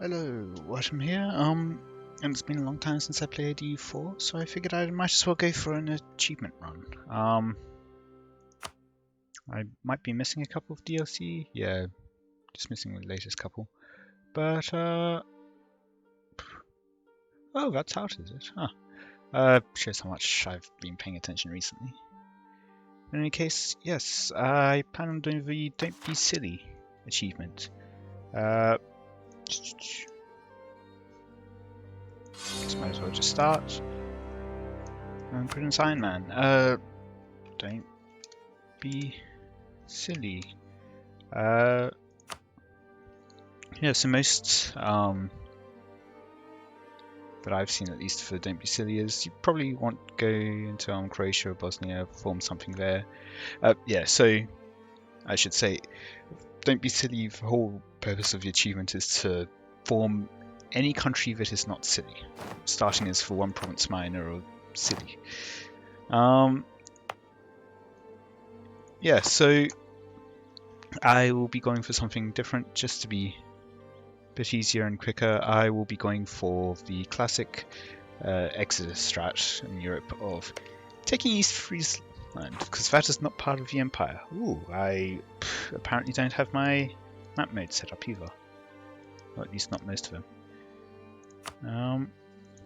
Hello, Watem here. And it's been a long time since I played EU4, so I figured I might as well go for an achievement run. I might be missing a couple of DLC. Yeah, just missing the latest couple. But oh, that's out, is it? Huh. Shows how much I've been paying attention recently. In any case, yes, I plan on doing the Don't Be Silly achievement. Guess might as well just start. And put in Sign Man. Don't be silly. Yeah, so most that I've seen, at least for Don't Be Silly, is you probably want to go into Croatia or Bosnia, form something there. Yeah, so I should say, Don't Be Silly, the whole purpose of the achievement is to form any country that is not silly, starting as for one province minor or silly. Yeah, so I will be going for something different just to be a bit easier and quicker. I will be going for the classic Exodus strat in Europe of taking East Friesland, because that is not part of the Empire. Ooh, I apparently don't have my map mode set up either. Or at least not most of them.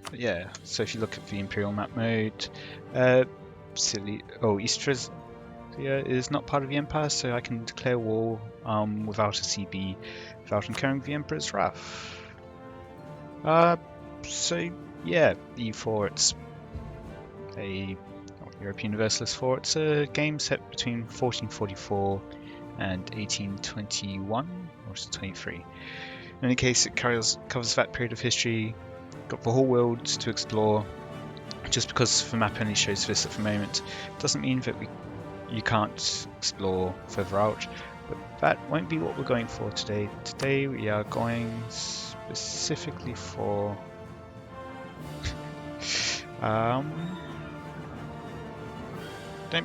But yeah, so if you look at the Imperial map mode, East Friesland is not part of the Empire, so I can declare war without a CB, without incurring the Emperor's wrath. So yeah, E4, it's a European Universalist 4. It's a game set between 1444 and 1821, or is it 23? In any case, it covers that period of history. Got the whole world to explore. Just because the map only shows this at the moment doesn't mean that you can't explore further out, but that won't be what we're going for today. Today we are going specifically for Don't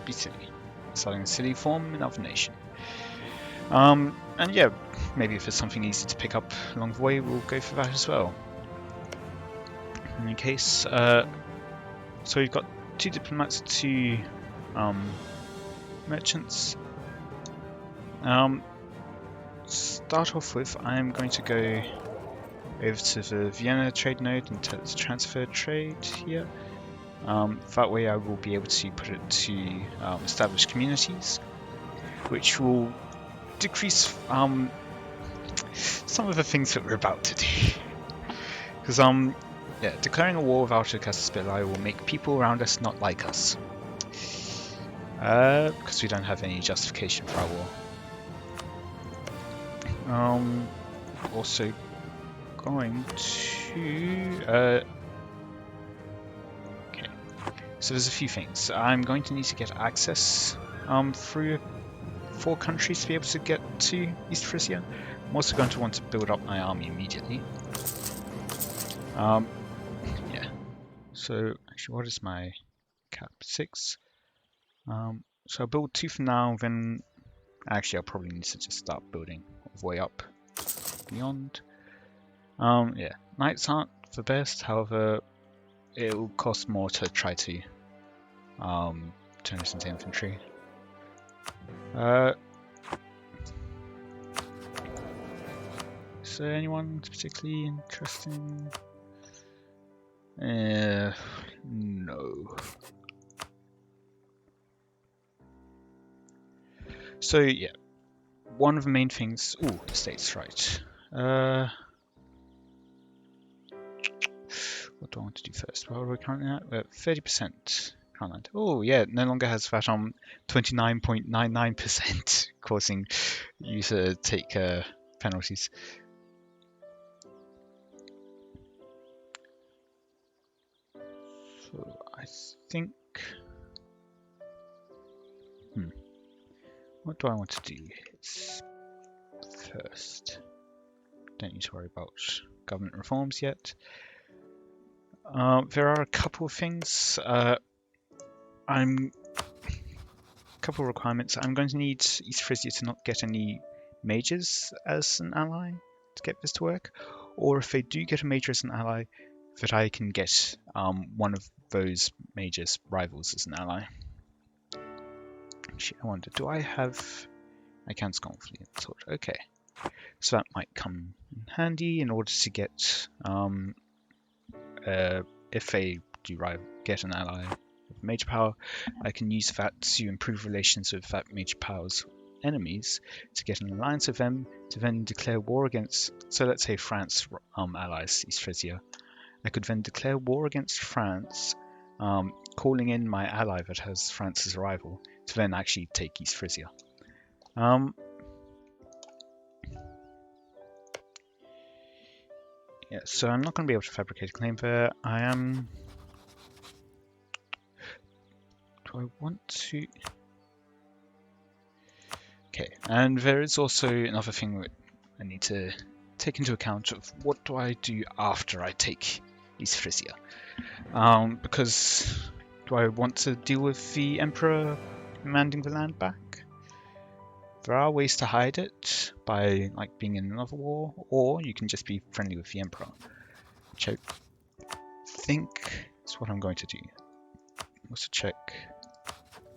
Be Silly, starting a silly form in another nation. And yeah, maybe if there's something easy to pick up along the way, we'll go for that as well. In any case, so we've got 2 diplomats, 2 merchants. Start off with, I'm going to go over to the Vienna trade node and transfer trade here. That way I will be able to put it to establish communities, which will decrease some of the things that we're about to do. Because yeah, declaring a war without a casus belli will make people around us not like us. Because we don't have any justification for our war. Also going to okay. So there's a few things. I'm going to need to get access through 4 countries to be able to get to East Frisia. I'm also going to want to build up my army immediately. Yeah. So actually, what is my cap? 6. So I'll build 2 for now, then actually I'll probably need to just start building all the way up beyond. Yeah, knights aren't the best, however, it will cost more to try to turn this into infantry. Is there anyone particularly interesting? No. So yeah, one of the main things. Ooh, estates, right. What do I want to do first? Well, we're currently at 30% current. Oh yeah, it no longer has that 29.99%, causing you to take penalties. So I think. What do I want to do first? Don't need to worry about government reforms yet. There are a couple of things. A couple of requirements. I'm going to need East Frisia to not get any mages as an ally to get this to work. or if they do get a major as an ally, that I can get one of those major rivals as an ally. Actually, I wonder, do I have... I can conflict sword. Okay, so that might come in handy in order to get if they do get an ally with major power, I can use that to improve relations with that major power's enemies to get an alliance with them to then declare war against. So let's say France allies East Frisia. I could then declare war against France, calling in my ally that has France as a rival to then actually take East Frisia. Yeah, so I'm not going to be able to fabricate a claim there. I am... Do I want to... Okay, and there is also another thing that I need to take into account of what do I do after I take East Frisia. Because do I want to deal with the Emperor commanding the land back? There are ways to hide it by like being in another war, or you can just be friendly with the Emperor, which I think is what I'm going to do. Also check,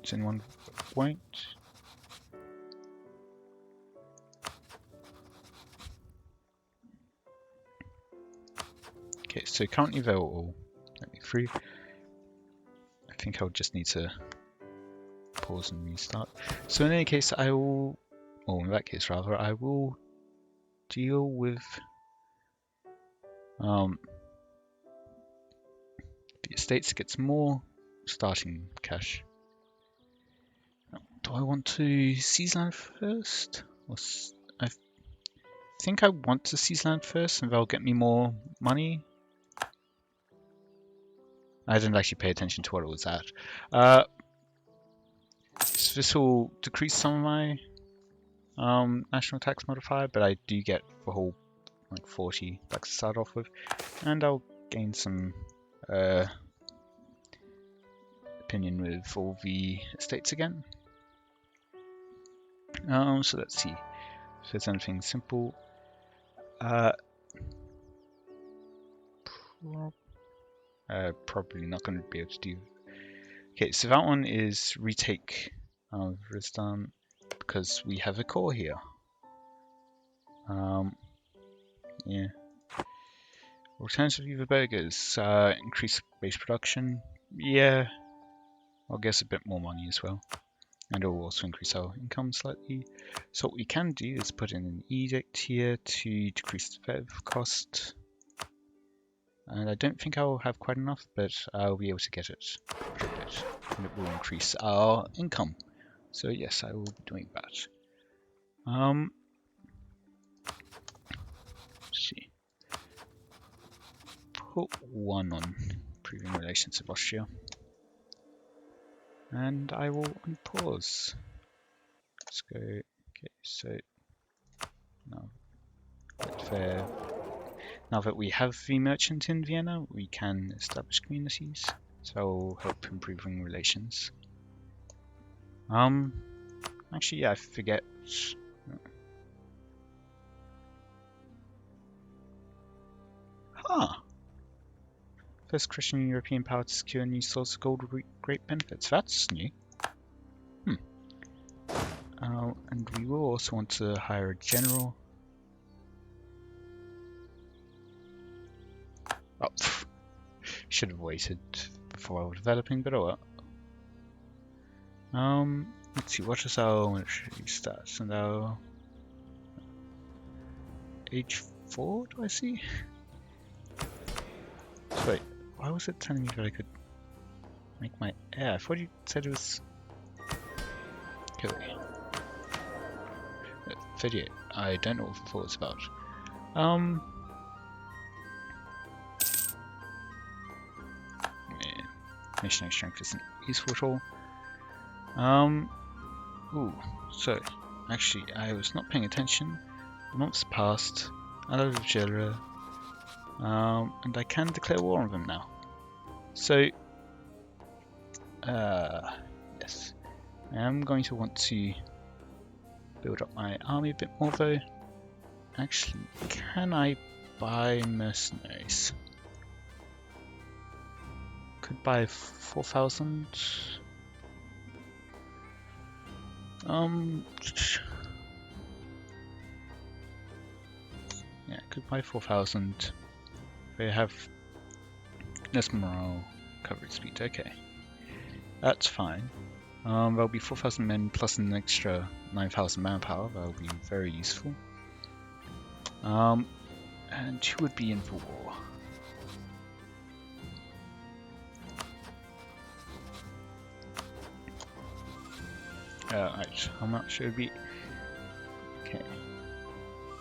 does anyone won't? Okay, so currently they're all let me through. I think I'll just need to pause and restart. So in any case, I will, or in that case rather, I will deal with the estates gets more starting cash. Do I want to seize land first? Or I think I want to seize land first, and they'll get me more money. I didn't actually pay attention to what it was at. So this will decrease some of my national tax modifier, but I do get the whole like 40 bucks to start off with, and I'll gain some opinion with all the estates again. So let's see if there's anything simple. Probably not going to be able to do. Okay, so that one is retake Ristan because we have a core here. Yeah. Alternatively, the burgers increase base production. Yeah, I'll guess a bit more money as well, and it will also increase our income slightly. So what we can do is put in an edict here to decrease the Vev cost. And I don't think I'll have quite enough, but I'll be able to get it for a bit, and it will increase our income. So yes, I will be doing that. Let's see. Put one on improving relations with Austria, and I will unpause. Let's go. Okay, so now fair. Now that we have the merchant in Vienna, we can establish communities, so that will help improving relations. Actually, yeah, I forget. Huh. First Christian European power to secure a new source of gold with great benefits. That's new. And we will also want to hire a general. Oh, should have waited before developing, but oh well. Let's see, what is our military stats? And our age 4, do I see? So wait, why was it telling me that I could make my air? I thought you said it was... Okay. 38. I don't know what the thought was about. Missionary strength isn't useful at all. Ooh, so actually I was not paying attention. Months passed. I love Jera. And I can declare war on them now. So yes. I am going to want to build up my army a bit more though. Actually, can I buy mercenaries. Could buy 4,000. Yeah, could buy 4,000. They have less morale, recovery speed. Okay, that's fine. There'll be 4,000 men plus an extra 9,000 manpower. That'll be very useful. And who would be in for war? Right, how much it would be? Okay.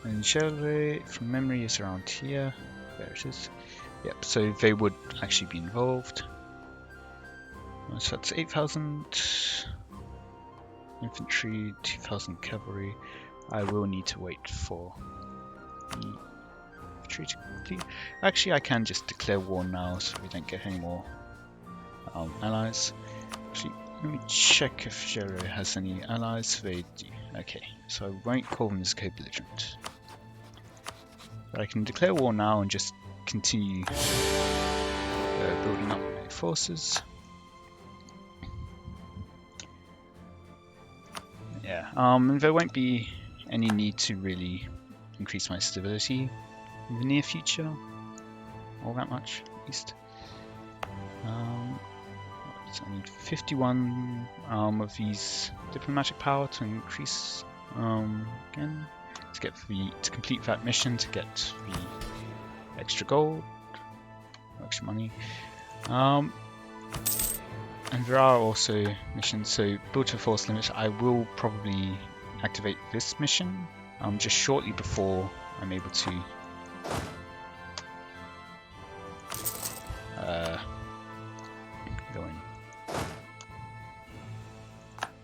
And Cilli, from memory, is around here. There it is. Yep, so they would actually be involved. So that's 8,000 infantry, 2,000 cavalry. I will need to wait for the infantry to complete. Actually, I can just declare war now so we don't get any more allies. Actually, let me check if Cilli has any allies. They do. Okay, so I won't call them as co-belligerent. But I can declare war now and just continue building up my forces. Yeah, there won't be any need to really increase my stability in the near future, all that much at least. So I need 51 of these diplomatic power to increase again to complete that mission, to get the extra gold, extra money. And there are also missions, so build to force limit. I will probably activate this mission just shortly before I'm able to go in.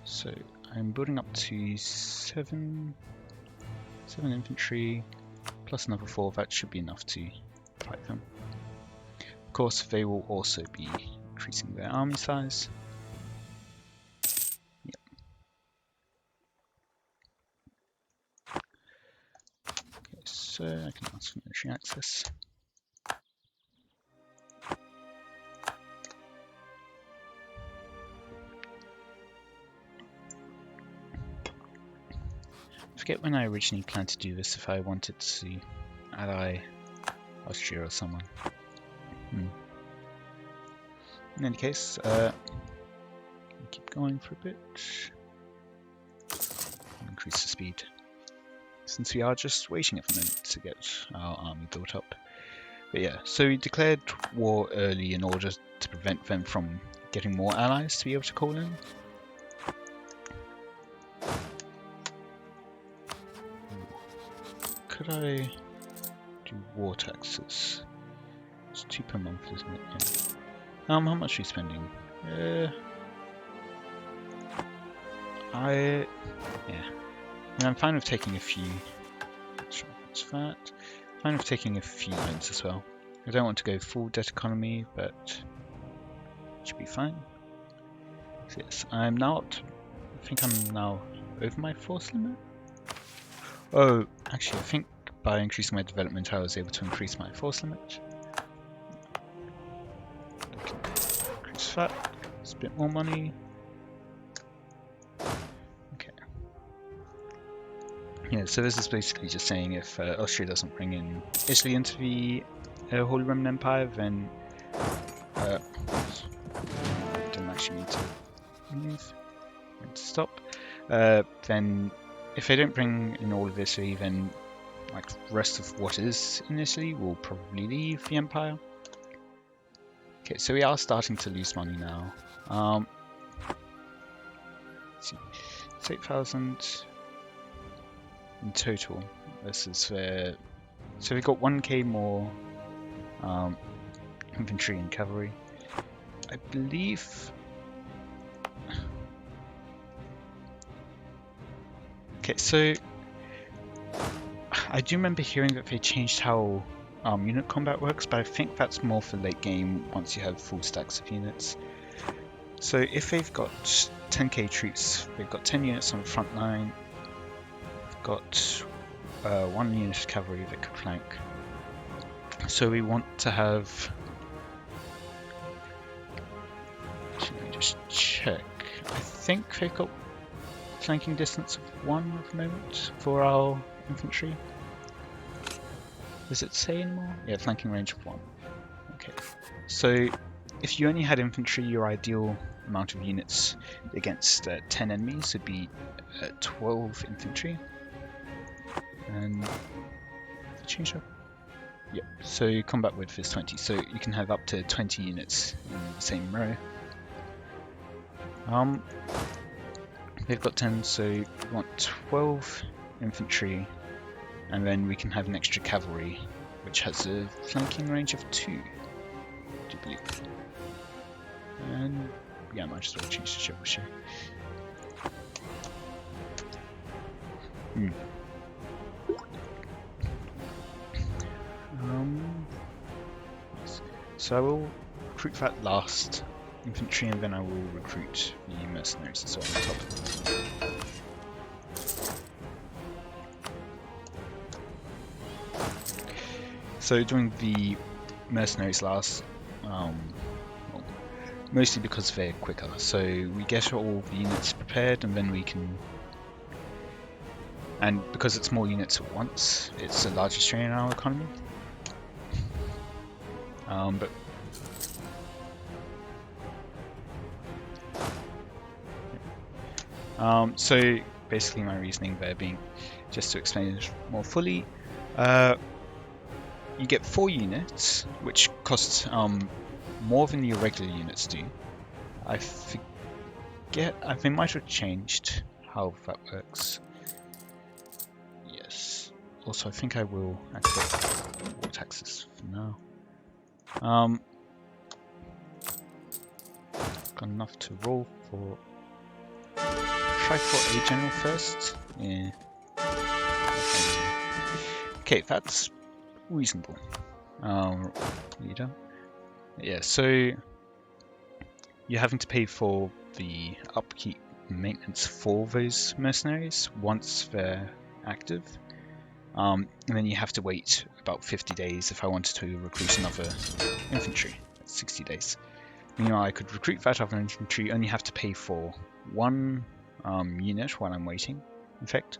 So I'm building up to 7 infantry plus another 4. That should be enough to fight them. Of course, they will also be increasing their army size. Yep. Okay, so I can ask for military access. I forget when I originally planned to do this, if I wanted to ally Austria or someone. In any case, keep going for a bit. Increase the speed, since we are just waiting a minute to get our army built up. But yeah, so we declared war early in order to prevent them from getting more allies to be able to call in. Could I do war taxes? It's 2 per month, isn't it? Yeah. How much are you spending? Yeah. I'm fine with taking a few. What's that? Fine with taking a few loans as well. I don't want to go full debt economy, but it should be fine. So yes, I think I'm now over my force limit. Oh, actually, I think by increasing my development, I was able to increase my force limit. Increase that. It's a bit more money. Okay. Yeah, so this is basically just saying if Austria doesn't bring in Italy into the Holy Roman Empire, then I don't actually need to move. Need to stop. Then if they don't bring in all of Italy, then like the rest of what is in Italy will probably leave the empire. Okay, so we are starting to lose money now. Let's see, it's 8,000 in total. This is where, so we've got 1k more infantry and cavalry. I believe. Okay, so I do remember hearing that they changed how unit combat works, but I think that's more for late game once you have full stacks of units. So if they've got 10k troops, they've got 10 units on the front line, they've got 1 unit of cavalry that could flank, So we want to have. Let me just check. I think they've got flanking distance of 1 at the moment for our infantry. Does it say anymore? Yeah, flanking range of 1. Okay. So if you only had infantry, your ideal amount of units against 10 enemies would be 12 infantry. And change up. Yep. So combat width is 20. So you can have up to 20 units in the same row. They've got 10, so we want 12 infantry, and then we can have an extra cavalry, which has a flanking range of 2, I do believe. And yeah, I might as well change to trebuchet. So I will recruit that last infantry, and then I will recruit the mercenaries as well on top. So doing the mercenaries last, well, mostly because they're quicker. So we get all the units prepared, and then we can. And because it's more units at once, it's a larger strain on our economy. So basically my reasoning there being, just to explain it more fully, you get 4 units, which costs more than your regular units do. I forget, they might have changed how that works. Yes. Also, I think I will activate war taxes for now. Got enough to roll for. Try for a general first. Yeah. Okay, that's reasonable. Leader. Yeah, so you're having to pay for the upkeep and maintenance for those mercenaries once they're active. And then you have to wait about 50 days if I wanted to recruit another infantry. That's 60 days. Meanwhile, I could recruit that other infantry, only have to pay for 1 unit while I'm waiting, in fact.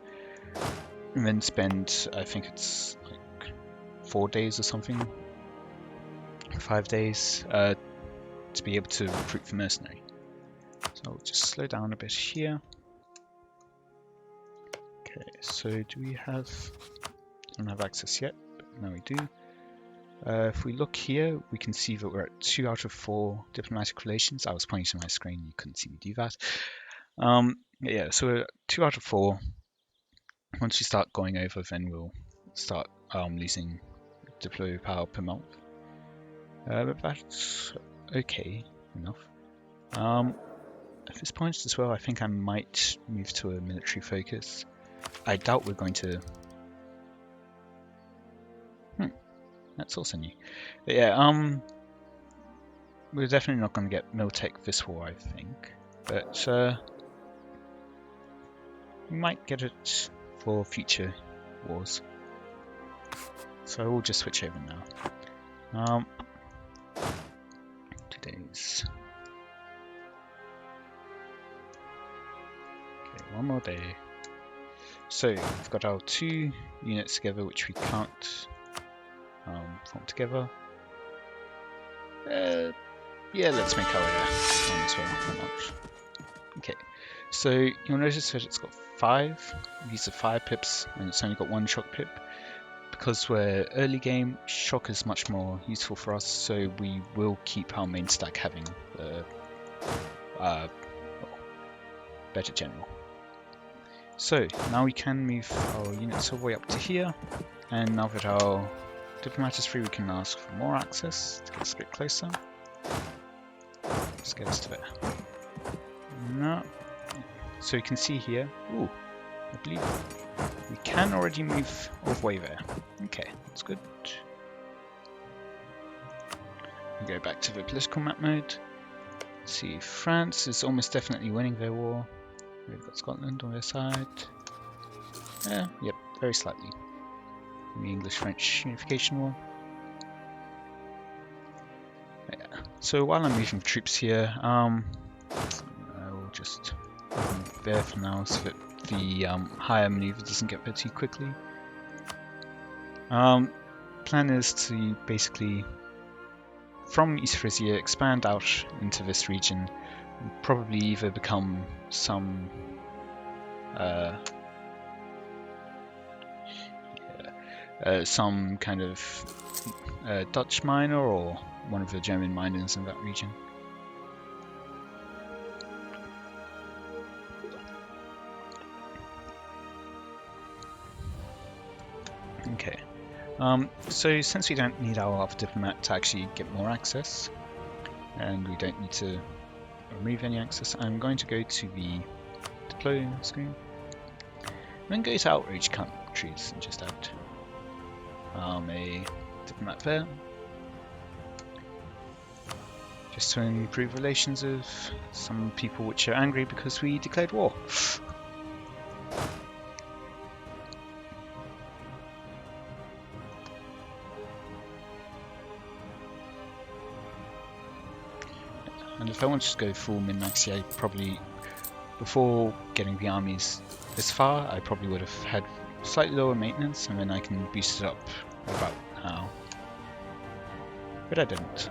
And then spend, I think it's like 4 days or something, 5 days, to be able to recruit the mercenary. So I'll just slow down a bit here. Okay, so do we have, don't have access yet, but now we do. If we look here, we can see that we're at 2 out of 4 diplomatic relations. I was pointing to my screen, you couldn't see me do that. Yeah, so we're 2 out of 4. Once we start going over, then we'll start losing deploy power per month. But that's okay enough. At this point as well, I think I might move to a military focus. I doubt we're going to. That's also new. But yeah, we're definitely not going to get Miltech this war, I think. But we might get it for future wars. So we'll just switch over now. 2 days. Okay, 1 more day. So we've got our 2 units together, which we can't form together. Yeah, let's make our one as well. How much? Okay, so you'll notice that it's got 5. These are 5 pips, and it's only got 1 shock pip. Because we're early game, shock is much more useful for us, so we will keep our main stack having the better general. So now we can move our units all the way up to here, and now that our diplomat is free, we can ask for more access to get us a bit closer. Let's get us to there. No. So you can see here, ooh, I believe we can already move all the way there. Okay, that's good. We go back to the political map mode. Let's see, France is almost definitely winning their war. We've got Scotland on their side. Yep, very slightly. The English-French unification war. So while I'm moving troops here, I will just move there for now so that the higher maneuver doesn't get there too quickly. Plan is to basically, from East Frisia, expand out into this region, and probably either become some kind of Dutch miner or one of the German miners in that region. Okay. So since we don't need our other diplomat to actually get more access, and we don't need to remove any access, I'm going to go to the deploy screen, and then go to outreach countries and just add a diplomat there, just to improve relations with some people which are angry because we declared war. And if I wanted to go full min-maxi, I probably, before getting the armies this far, I probably would have had slightly lower maintenance, and then I can boost it up about now. But I didn't.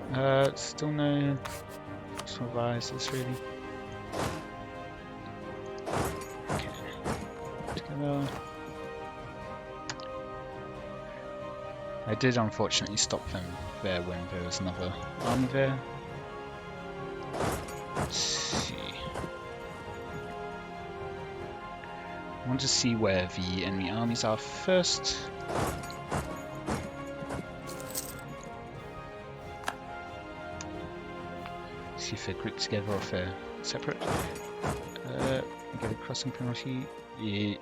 Still no supervisors really. Okay. Together. I did unfortunately stop them there when there was another army there. Let's see. I want to see where the enemy armies are first. See if they're grouped together or if they're separate. Get a crossing penalty. Yeah.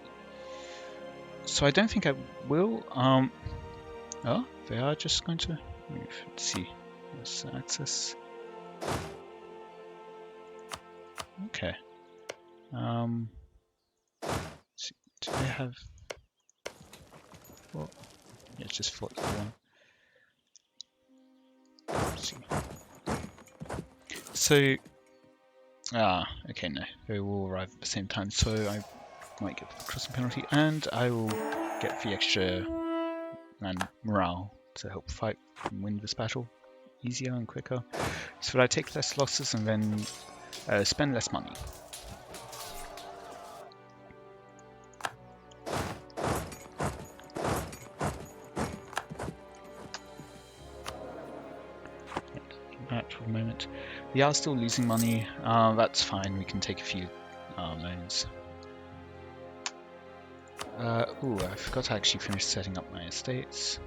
So I don't think I will. Oh, they are just going to move. Let's see. Let's access. Okay. Do they have? Well, yeah, it's just 41. Let's see. So, okay, no, they will arrive at the same time. So I might get the crossing penalty, and I will get the extra and morale to help fight and win this battle easier and quicker. So that I take less losses and then spend less money. That for a moment. We are still losing money. That's fine. We can take a few loans. Ooh, I forgot to actually finish setting up my estates.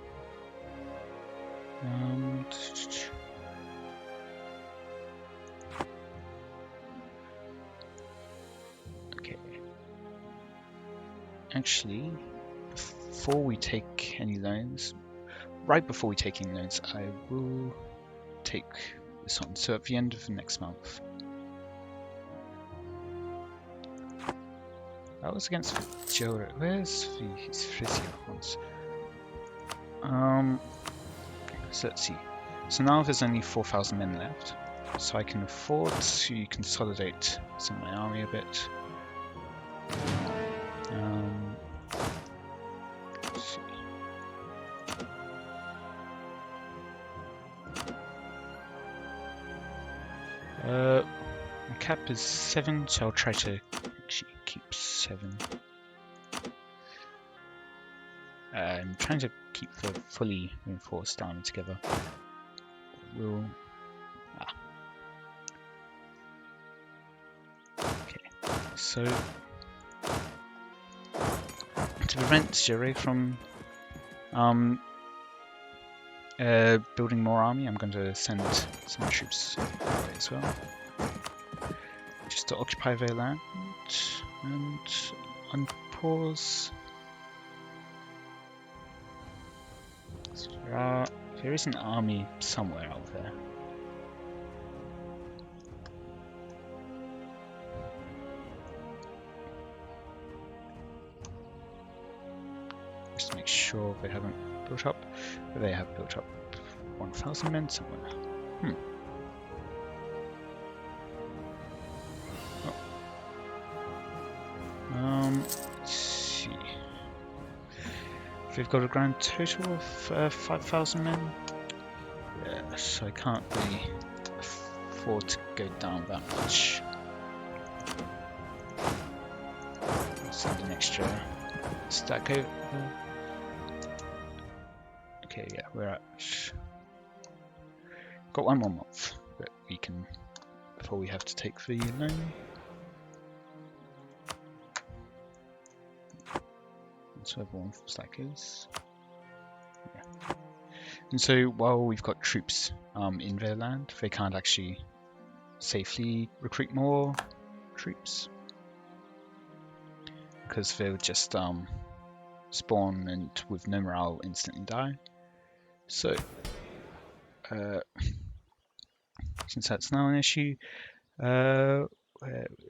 Okay. Actually, before we take any loans, right before we take any loans, I will take this on. So at the end of the next month. That was against Joe. Where's his Frisia ones? So let's see. So now there's only 4,000 men left, so I can afford to consolidate some of my army a bit. Let's see. My cap is 7, so I'll try to actually keep 7. I'm trying to keep the fully reinforced army together. We'll... Okay, so to prevent Cilli from building more army, I'm going to send some troops that way as well, just to occupy their land and unpause. So there is an army somewhere out there. Just to make sure they haven't built up. But they have built up 1,000 men somewhere. Let's see. We've got a grand total of 5,000 men. Yeah, so I can't really afford to go down that much. Send an extra stack over. Okay, yeah, we're at. Got one more month that we can before we have to take the loan. That's where one stack is. Yeah. And so while we've got troops in their land, they can't actually safely recruit more troops because they'll just spawn and with no morale instantly die. So since that's now an issue, where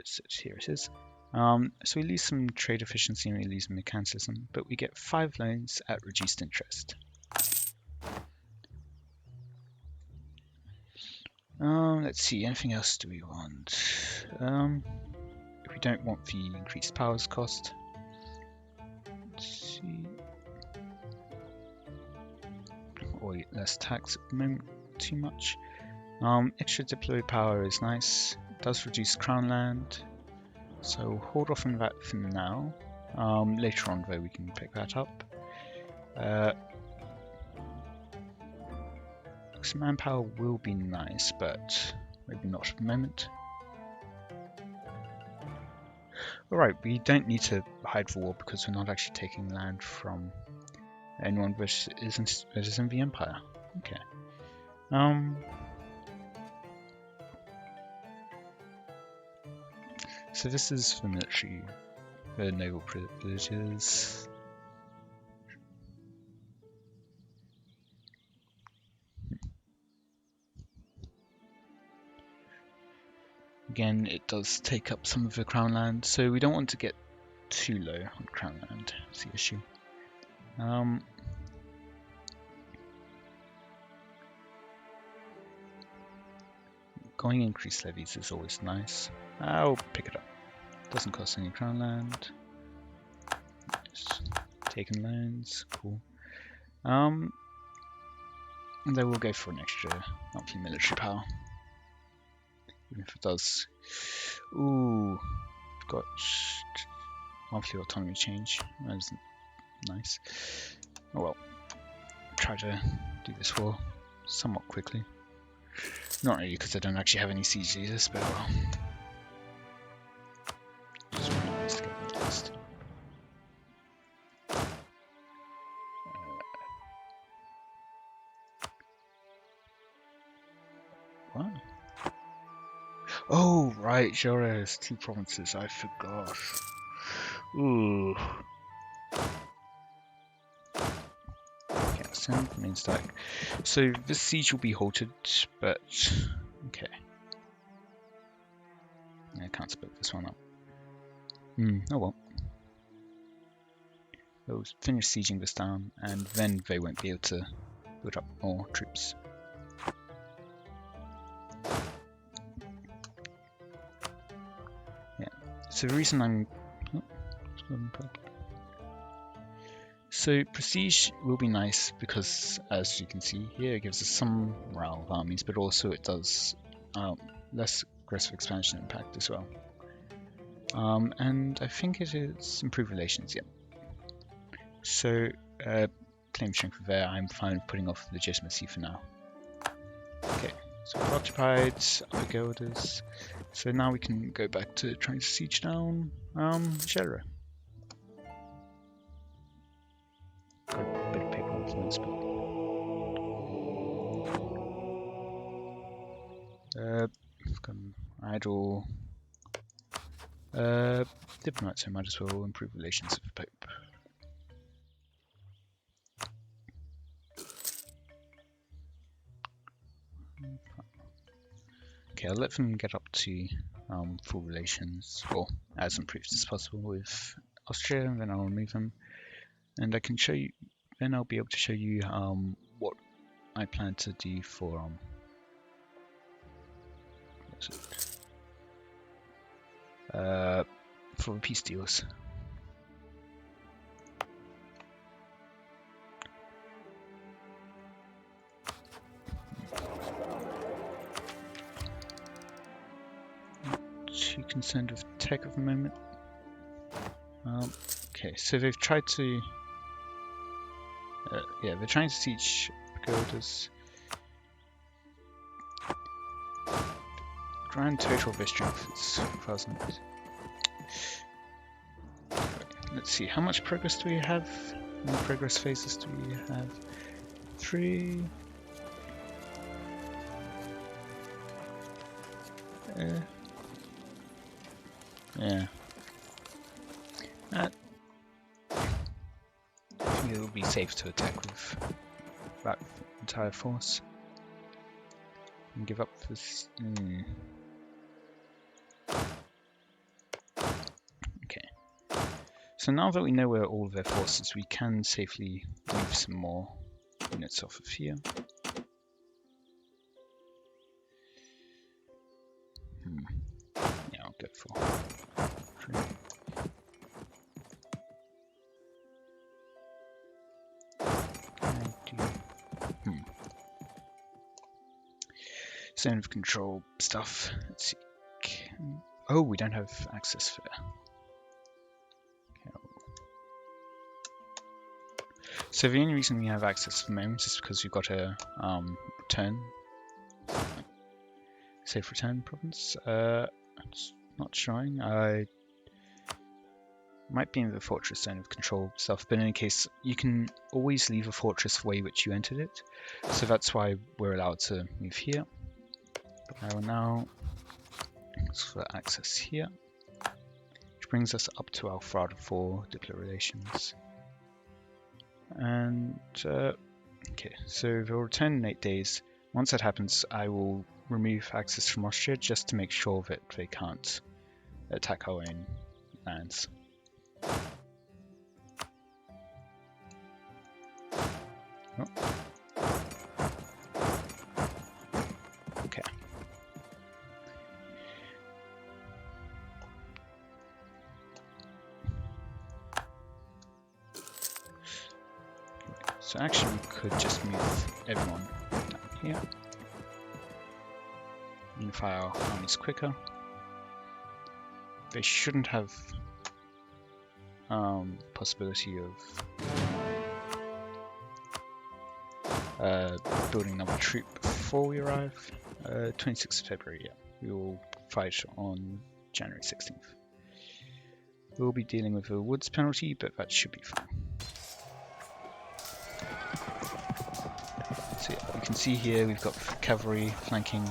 is it? Here it is. So we lose some trade efficiency and we lose mechanicism, but we get 5 loans at reduced interest. Let's see, anything else do we want? If we don't want the increased powers cost. Let's see. Or less tax at the moment, too much. Extra deploy power is nice. It does reduce crown land. So we'll hold off on that for now. Later on though we can pick that up. Some manpower will be nice, but maybe not at the moment. Alright, we don't need to hide the war because we're not actually taking land from anyone that is in the Empire. Okay. So this is the military, the naval privileges. Again, it does take up some of the crown land, so we don't want to get too low on crown land. That's the issue. Going increased levies is always nice. I'll pick it up. Doesn't cost any crown land. Just taking loans, cool. And then we'll go for an extra monthly military power. Even if it does. Ooh, we've got monthly autonomy change. That isn't nice. Oh well. Try to do this war somewhat quickly. Not really, because I don't actually have any siege leaders, but well. Just really nice to get them list. What? Oh, right, Jora has 2 provinces, I forgot. Ooh. Okay, send the main stack. So this siege will be halted, but okay. I can't split this one up. Oh well. They'll finish sieging this down, and then they won't be able to build up more troops. Yeah. So the reason I'm So prestige will be nice because, as you can see here, it gives us some morale of armies, but also it does less aggressive expansion impact as well. And I think it is improved relations, yeah. So claim strength there, I'm fine with putting off legitimacy for now. Okay, so we've occupied other guilders. So now we can go back to trying to siege down Jera. Got a bit of paper influence, but we've got an idle diplomat, so I might as well improve relations with the Pope. Okay, I'll let them get up to full relations, or as improved as possible with Austria, and then I'll remove them. And I can show you, then I'll be able to show you what I plan to do for for the peace deals. Too concerned with tech at the moment. Okay, so they've tried to. Yeah, they're trying to teach pagodas. Grand total of their strength is 1,000. Let's see, how much progress do we have? How many progress phases do we have? 3. Yeah. I think it will be safe to attack with that entire force. And give up this. Okay. So now that we know where all of their forces, we can safely move some more units off of here. Yeah, I'll go for 3. Zone of control stuff. Let's see. Oh, we don't have access for that. So the only reason we have access for the moment is because we've got a return, safe return province. It's not showing. I might be in the fortress zone of control stuff, but in any case, you can always leave a fortress the way which you entered it. So that's why we're allowed to move here. I will now look for access here, which brings us up to Alfrada for diplomatic relations. And okay, so they'll return in 8 days. Once that happens, I will remove access from Austria just to make sure that they can't attack our own lands. Oh. Okay. So actually we could just move everyone down here. Unify our armies quicker. They shouldn't have possibility of building another troop before we arrive. 26th of February, yeah. We will fight on January 16th. We'll be dealing with a woods penalty, but that should be fine. So yeah, you can see here we've got cavalry flanking.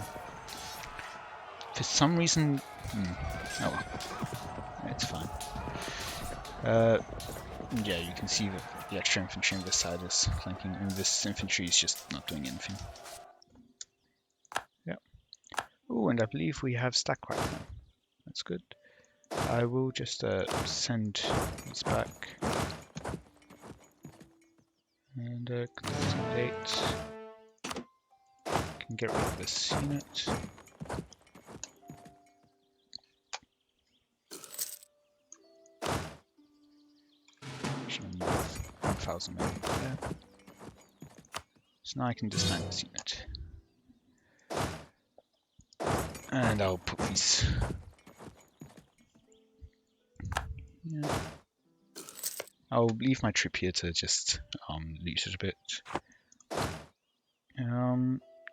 For some reason, oh well, it's fine. Yeah, you can see that the extra infantry on this side is flanking, and this infantry is just not doing anything. Yeah. Oh, and I believe we have stack quite now. That's good. I will just send these back and consolidate. Can get rid of this unit. Actually, I need 1,000 men there. So now I can disband this unit. And I'll put these. Yeah. I'll leave my troop here to just loot it a bit.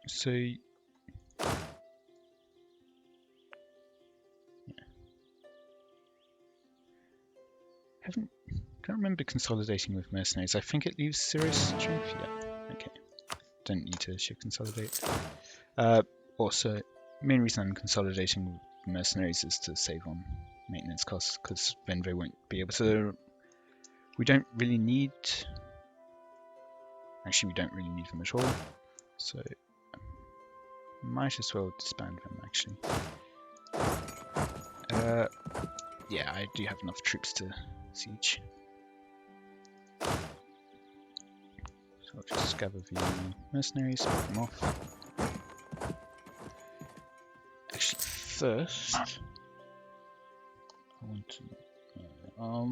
So yeah. Don't remember consolidating with mercenaries. I think it leaves serious strength. Yeah. Okay. Don't need to show consolidate. Also, main reason I'm consolidating with mercenaries is to save on maintenance costs, because then they won't be able to. We don't really need. Actually, we don't really need them at all. So might as well disband them. Actually. Yeah, I do have enough troops to siege. So I'll just gather the mercenaries, put them off. Actually, first, I want to I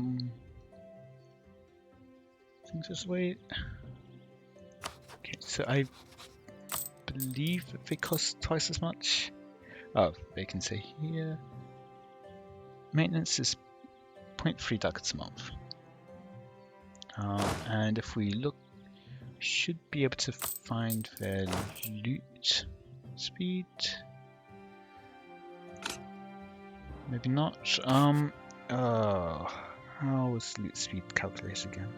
think just wait. Okay, so I believe that they cost twice as much. Oh, they can say here. Maintenance is 0.3 ducats a month. And if we look, should be able to find their loot speed. Maybe not. How was loot speed calculated again?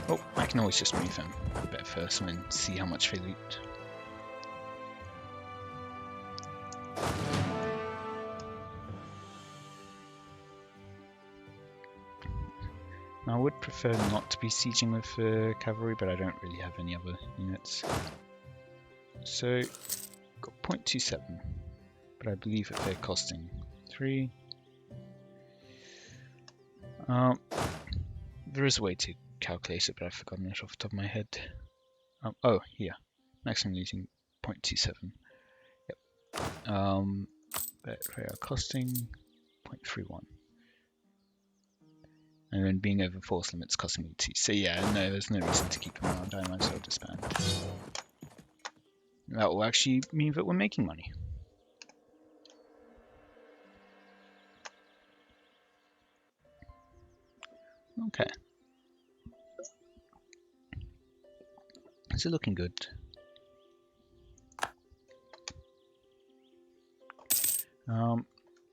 Oh, I can always just move them a bit first and see how much they loot. Now, I would prefer not to be sieging with cavalry, but I don't really have any other units. So, got 0.27, but I believe that they're costing 3. There is a way to calculate it, but I've forgotten it off the top of my head. Oh, here. Maximum looting 0.27. Yep. But they are costing 0.31. And then being over force limits costing me 2. So yeah, no, there's no reason to keep them around. I might as well disband. That will actually mean that we're making money. Okay. Is it looking good?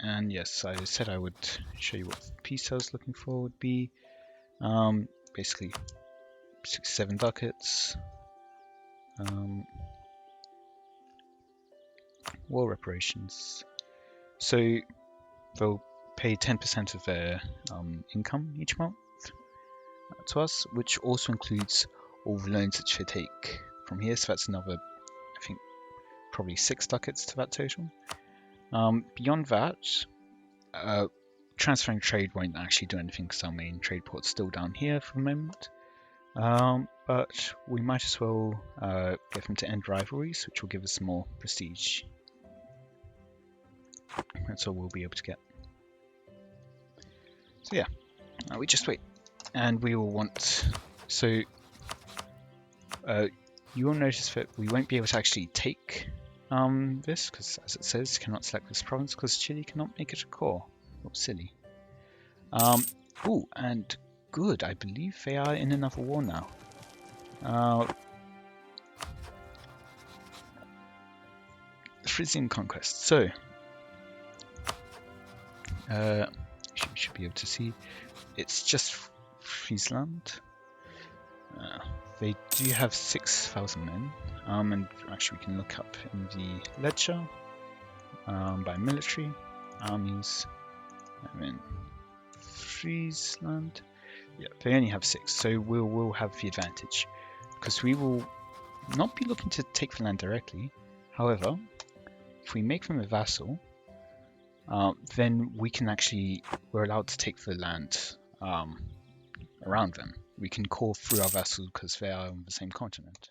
And yes, I said I would show you what piece I was looking for would be. Basically 67 ducats. War reparations. So they'll pay 10% of their income each month to us, which also includes all the loans that they take from here. So that's another, I think, probably 6 ducats to that total. Beyond that, transferring trade won't actually do anything because our main trade port's still down here for the moment. But we might as well get them to end rivalries, which will give us more prestige. That's all we'll be able to get. So yeah, we just wait, and we will want. So you will notice that we won't be able to actually take this, because as it says, cannot select this province because Cilli cannot make it a core. Oh, silly. Oh, and good, I believe they are in another war now. Frisian conquest. So, you should be able to see, it's just Friesland. They do have 6,000 men, and actually we can look up in the ledger by military armies. I mean, Friesland. Yeah, they only have 6, so we'll have the advantage because we will not be looking to take the land directly. However, if we make them a vassal, then we're allowed to take the land around them. We can call through our vassal because they are on the same continent.